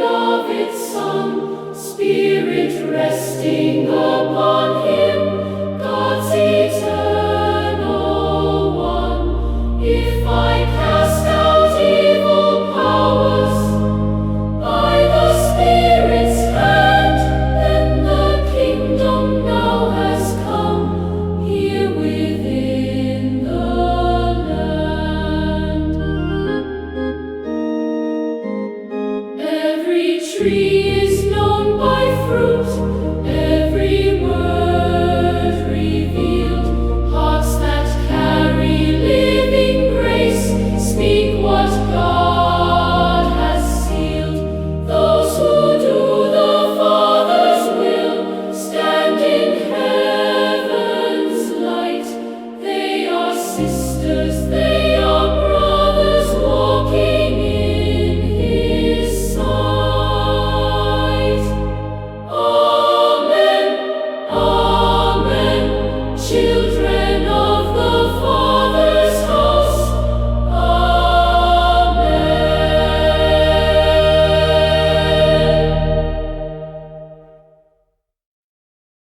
of its Son, Spirit resting upon Him, God's eternal One. If I cast out evil powers by the Spirit's hand, then the kingdom now has come here within the land. Every tree